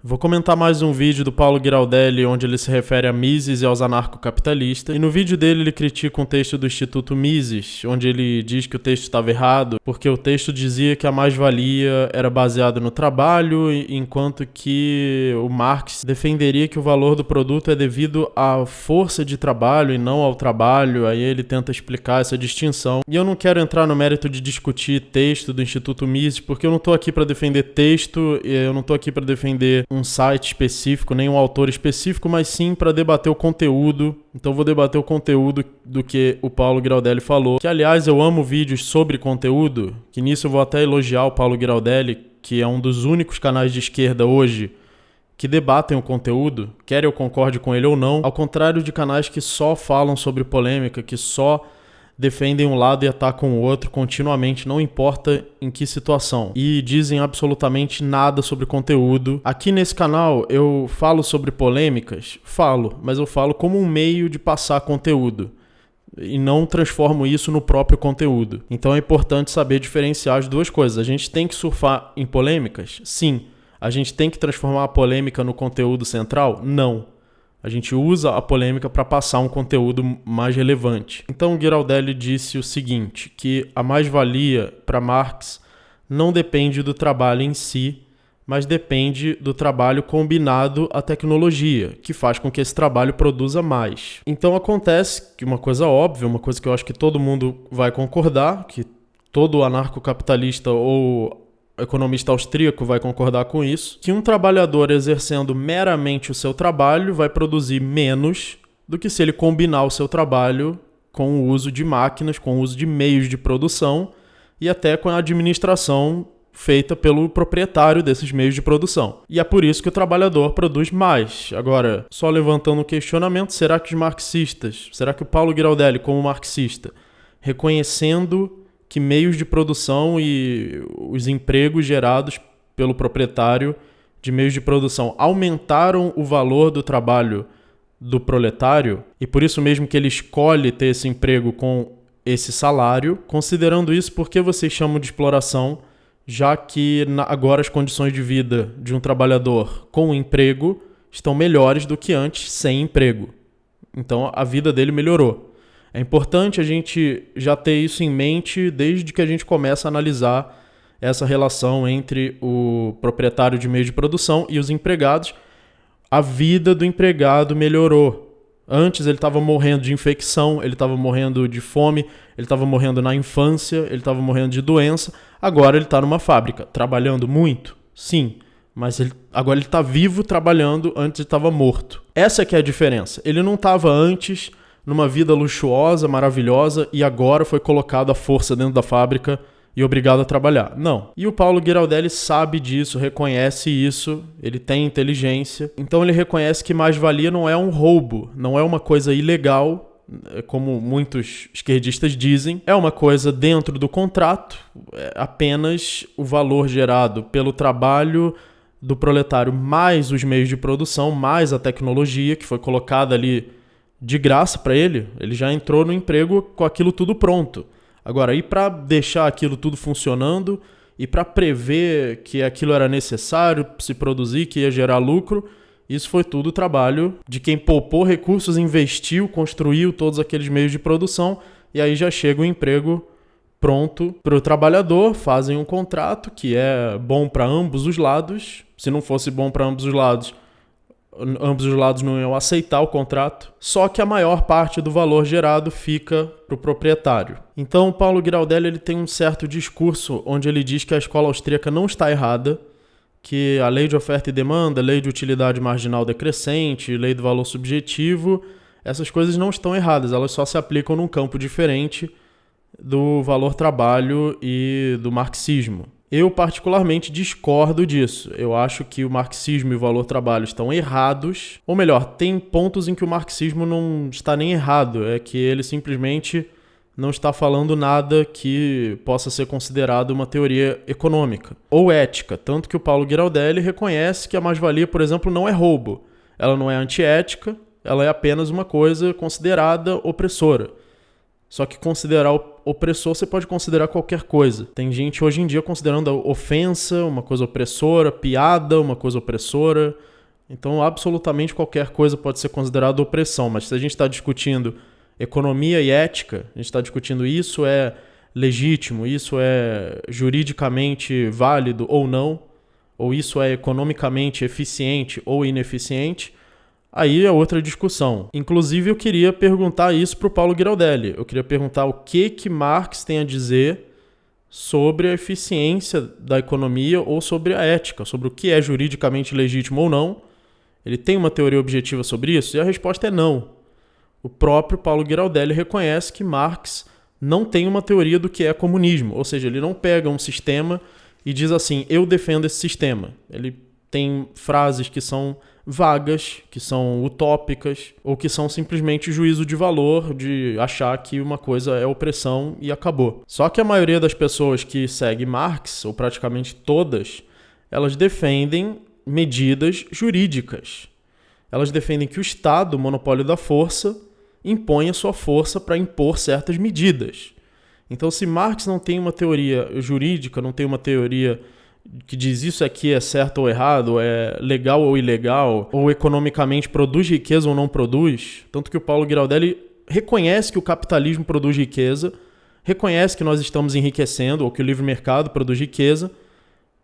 Vou comentar mais um vídeo do Paulo Giraldelli onde ele se refere a Mises e aos anarcocapitalistas. E no vídeo dele ele critica um texto do Instituto Mises, onde ele diz que o texto estava errado, porque o texto dizia que a mais-valia era baseada no trabalho, enquanto que o Marx defenderia que o valor do produto é devido à força de trabalho e não ao trabalho. Aí ele tenta explicar essa distinção. E eu não quero entrar no mérito de discutir texto do Instituto Mises, porque eu não estou aqui para defender texto, eu não estou aqui para defender um site específico, nem um autor específico, mas sim para debater o conteúdo. Então vou debater o conteúdo do que o Paulo Giraldelli falou, que aliás eu amo vídeos sobre conteúdo, que nisso eu vou até elogiar o Paulo Giraldelli, que é um dos únicos canais de esquerda hoje que debatem o conteúdo, quer eu concorde com ele ou não, ao contrário de canais que só falam sobre polêmica, que só defendem um lado e atacam o outro continuamente, não importa em que situação. E dizem absolutamente nada sobre conteúdo. Aqui nesse canal eu falo sobre polêmicas? Falo, mas eu falo como um meio de passar conteúdo. E não transformo isso no próprio conteúdo. Então é importante saber diferenciar as duas coisas. A gente tem que surfar em polêmicas? Sim. A gente tem que transformar a polêmica no conteúdo central? Não. A gente usa a polêmica para passar um conteúdo mais relevante. Então o Giraldelli disse o seguinte, que a mais-valia para Marx não depende do trabalho em si, mas depende do trabalho combinado à tecnologia, que faz com que esse trabalho produza mais. Então acontece que uma coisa óbvia, uma coisa que eu acho que todo mundo vai concordar, que todo anarcocapitalista ou economista austríaco vai concordar com isso, que um trabalhador exercendo meramente o seu trabalho vai produzir menos do que se ele combinar o seu trabalho com o uso de máquinas, com o uso de meios de produção e até com a administração feita pelo proprietário desses meios de produção. E é por isso que o trabalhador produz mais. Agora, só levantando um questionamento, será que os marxistas, será que o Paulo Giraldelli, como marxista, reconhecendo que meios de produção e os empregos gerados pelo proprietário de meios de produção aumentaram o valor do trabalho do proletário, e por isso mesmo que ele escolhe ter esse emprego com esse salário, considerando isso, por que vocês chamam de exploração, já que agora as condições de vida de um trabalhador com emprego estão melhores do que antes sem emprego. Então a vida dele melhorou. É importante a gente já ter isso em mente desde que a gente começa a analisar essa relação entre o proprietário de meio de produção e os empregados. A vida do empregado melhorou. Antes ele estava morrendo de infecção, ele estava morrendo de fome, ele estava morrendo na infância, ele estava morrendo de doença. Agora ele está numa fábrica, trabalhando muito? Sim, mas agora ele está vivo trabalhando, antes ele estava morto. Essa que é a diferença. Ele não estava antes numa vida luxuosa, maravilhosa, e agora foi colocado à força dentro da fábrica e obrigado a trabalhar. Não. E o Paulo Giraldelli sabe disso, reconhece isso, ele tem inteligência. Então ele reconhece que mais-valia não é um roubo, não é uma coisa ilegal, como muitos esquerdistas dizem. É uma coisa dentro do contrato, é apenas o valor gerado pelo trabalho do proletário mais os meios de produção, mais a tecnologia que foi colocada ali de graça para ele já entrou no emprego com aquilo tudo pronto. Agora, e para deixar aquilo tudo funcionando e para prever que aquilo era necessário se produzir, que ia gerar lucro, isso foi tudo trabalho de quem poupou recursos, investiu, construiu todos aqueles meios de produção, e aí já chega o emprego pronto para o trabalhador, fazem um contrato que é bom para ambos os lados. Se não fosse bom para ambos os lados não iam aceitar o contrato, só que a maior parte do valor gerado fica para o proprietário. Então o Paulo Giraldelli ele tem um certo discurso onde ele diz que a escola austríaca não está errada, que a lei de oferta e demanda, lei de utilidade marginal decrescente, lei do valor subjetivo, essas coisas não estão erradas, elas só se aplicam num campo diferente do valor trabalho e do marxismo. Eu, particularmente, discordo disso. Eu acho que o marxismo e o valor trabalho estão errados. Ou melhor, tem pontos em que o marxismo não está nem errado. É que ele simplesmente não está falando nada que possa ser considerado uma teoria econômica ou ética. Tanto que o Paulo Giraldelli reconhece que a mais-valia, por exemplo, não é roubo. Ela não é antiética, ela é apenas uma coisa considerada opressora. Só que considerar opressor, você pode considerar qualquer coisa. Tem gente hoje em dia considerando a ofensa uma coisa opressora, piada uma coisa opressora. Então, absolutamente qualquer coisa pode ser considerada opressão. Mas se a gente está discutindo economia e ética, a gente está discutindo isso é legítimo, isso é juridicamente válido ou não, ou isso é economicamente eficiente ou ineficiente, aí é outra discussão. Inclusive, eu queria perguntar isso para o Paulo Giraldelli. Eu queria perguntar o que Marx tem a dizer sobre a eficiência da economia ou sobre a ética, sobre o que é juridicamente legítimo ou não. Ele tem uma teoria objetiva sobre isso? E a resposta é não. O próprio Paulo Giraldelli reconhece que Marx não tem uma teoria do que é comunismo. Ou seja, ele não pega um sistema e diz assim, eu defendo esse sistema. Ele tem frases que são vagas, que são utópicas, ou que são simplesmente juízo de valor, de achar que uma coisa é opressão e acabou. Só que a maioria das pessoas que segue Marx, ou praticamente todas, elas defendem medidas jurídicas. Elas defendem que o Estado, o monopólio da força, impõe a sua força para impor certas medidas. Então, se Marx não tem uma teoria jurídica, não tem uma teoria que diz isso aqui é certo ou errado, é legal ou ilegal, ou economicamente produz riqueza ou não produz, tanto que o Paulo Giraldelli reconhece que o capitalismo produz riqueza, reconhece que nós estamos enriquecendo, ou que o livre mercado produz riqueza,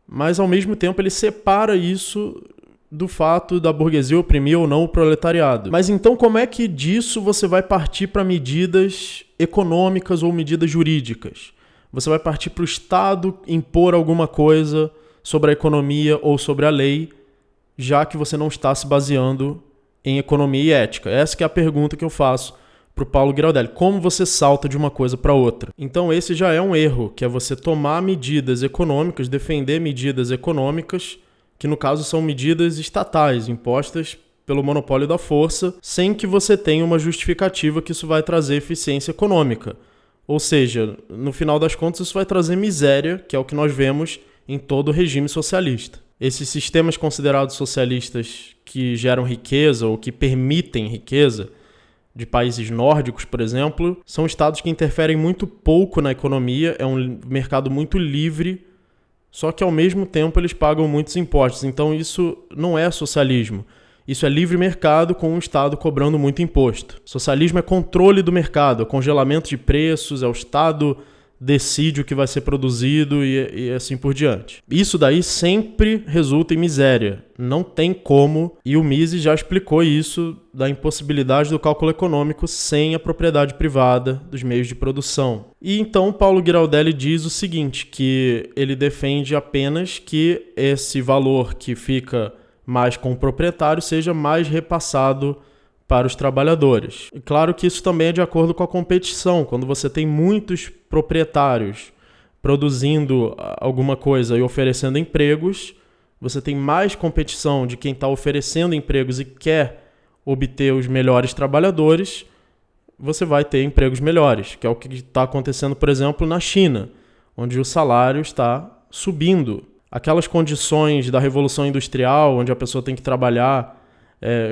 mas ao mesmo tempo ele separa isso do fato da burguesia oprimir ou não o proletariado. Mas então como é que disso você vai partir para medidas econômicas ou medidas jurídicas? Você vai partir para o Estado impor alguma coisa sobre a economia ou sobre a lei, já que você não está se baseando em economia e ética? Essa que é a pergunta que eu faço para o Paulo Giraldelli. Como você salta de uma coisa para outra? Então esse já é um erro, que é você tomar medidas econômicas, defender medidas econômicas, que no caso são medidas estatais, impostas pelo monopólio da força, sem que você tenha uma justificativa que isso vai trazer eficiência econômica. Ou seja, no final das contas isso vai trazer miséria, que é o que nós vemos em todo o regime socialista. Esses sistemas considerados socialistas que geram riqueza ou que permitem riqueza, de países nórdicos, por exemplo, são estados que interferem muito pouco na economia, é um mercado muito livre, só que ao mesmo tempo eles pagam muitos impostos. Então isso não é socialismo. Isso é livre mercado com um Estado cobrando muito imposto. Socialismo é controle do mercado, é congelamento de preços, é o Estado decide o que vai ser produzido e assim por diante. Isso daí sempre resulta em miséria. Não tem como, e o Mises já explicou isso, da impossibilidade do cálculo econômico sem a propriedade privada dos meios de produção. E então Paulo Giraldelli diz o seguinte, que ele defende apenas que esse valor que fica mais com o proprietário seja mais repassado para os trabalhadores. E claro que isso também é de acordo com a competição. Quando você tem muitos proprietários produzindo alguma coisa e oferecendo empregos, você tem mais competição de quem está oferecendo empregos e quer obter os melhores trabalhadores, você vai ter empregos melhores, que é o que está acontecendo, por exemplo, na China, onde o salário está subindo. Aquelas condições da Revolução Industrial, onde a pessoa tem que trabalhar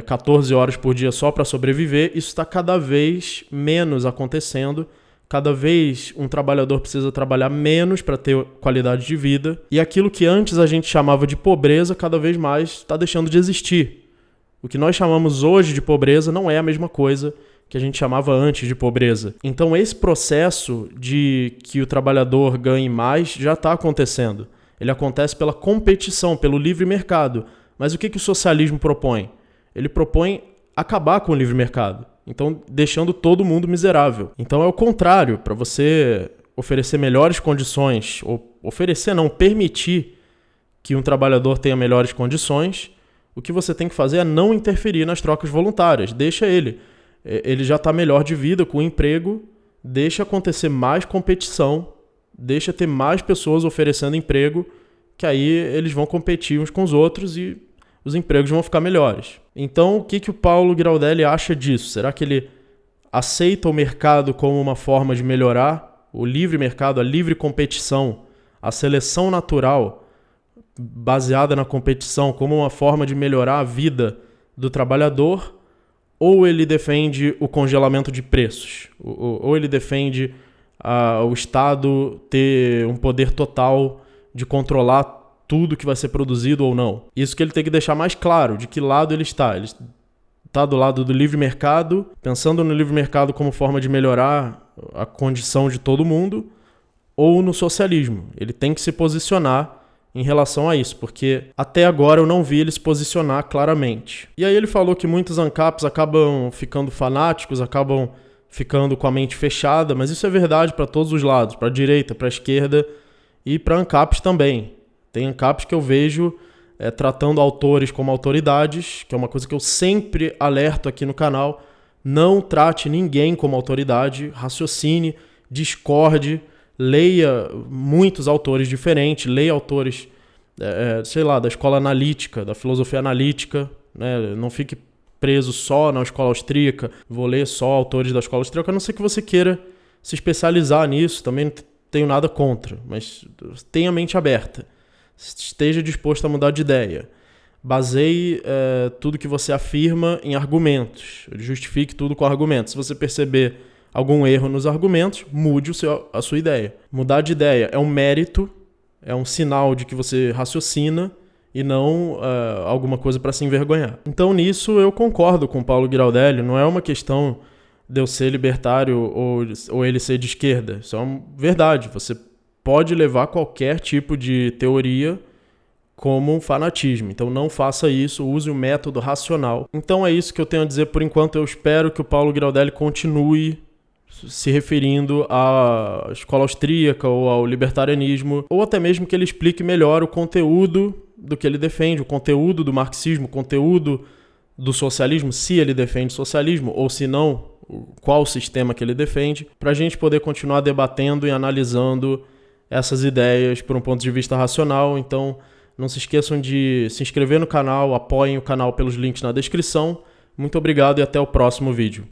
14 horas por dia só para sobreviver, isso está cada vez menos acontecendo. Cada vez um trabalhador precisa trabalhar menos para ter qualidade de vida. E aquilo que antes a gente chamava de pobreza, cada vez mais está deixando de existir. O que nós chamamos hoje de pobreza não é a mesma coisa que a gente chamava antes de pobreza. Então esse processo de que o trabalhador ganhe mais já está acontecendo. Ele acontece pela competição, pelo livre mercado. Mas o que o socialismo propõe? Ele propõe acabar com o livre mercado. Então, deixando todo mundo miserável. Então, é o contrário. Para você oferecer melhores condições, ou permitir que um trabalhador tenha melhores condições, o que você tem que fazer é não interferir nas trocas voluntárias. Deixa ele. Ele já está melhor de vida com o emprego, deixa acontecer mais competição, deixa ter mais pessoas oferecendo emprego, que aí eles vão competir uns com os outros e os empregos vão ficar melhores. Então, o que o Paulo Giraldelli acha disso? Será que ele aceita o mercado como uma forma de melhorar o livre mercado, a livre competição, a seleção natural baseada na competição como uma forma de melhorar a vida do trabalhador? Ou ele defende o congelamento de preços? Ou ele defende o Estado ter um poder total de controlar tudo que vai ser produzido ou não. Isso que ele tem que deixar mais claro, de que lado ele está. Ele está do lado do livre mercado, pensando no livre mercado como forma de melhorar a condição de todo mundo, ou no socialismo. Ele tem que se posicionar em relação a isso, porque até agora eu não vi ele se posicionar claramente. E aí ele falou que muitos ANCAPs acabam ficando fanáticos, acabam ficando com a mente fechada, mas isso é verdade para todos os lados, para a direita, para a esquerda e para ANCAPs também. Tem ANCAPs que eu vejo tratando autores como autoridades, que é uma coisa que eu sempre alerto aqui no canal. Não trate ninguém como autoridade, raciocine, discorde, leia muitos autores diferentes, leia autores, da escola analítica, da filosofia analítica, né? Não fique preso só na escola austríaca, vou ler só autores da escola austríaca, a não ser que você queira se especializar nisso, também não tenho nada contra, mas tenha a mente aberta, esteja disposto a mudar de ideia. Baseie tudo que você afirma em argumentos, justifique tudo com argumentos. Se você perceber algum erro nos argumentos, mude a sua ideia. Mudar de ideia é um mérito, é um sinal de que você raciocina e não alguma coisa para se envergonhar. Então nisso eu concordo com o Paulo Giraldelli, não é uma questão de eu ser libertário ou ele ser de esquerda. Isso é uma verdade, você pode levar qualquer tipo de teoria como um fanatismo. Então não faça isso, use o método racional. Então é isso que eu tenho a dizer por enquanto. Eu espero que o Paulo Giraldelli continue se referindo à escola austríaca ou ao libertarianismo, ou até mesmo que ele explique melhor o conteúdo do que ele defende, o conteúdo do marxismo, o conteúdo do socialismo, se ele defende socialismo, ou se não, qual sistema que ele defende, para a gente poder continuar debatendo e analisando essas ideias por um ponto de vista racional. Então, não se esqueçam de se inscrever no canal, apoiem o canal pelos links na descrição. Muito obrigado e até o próximo vídeo.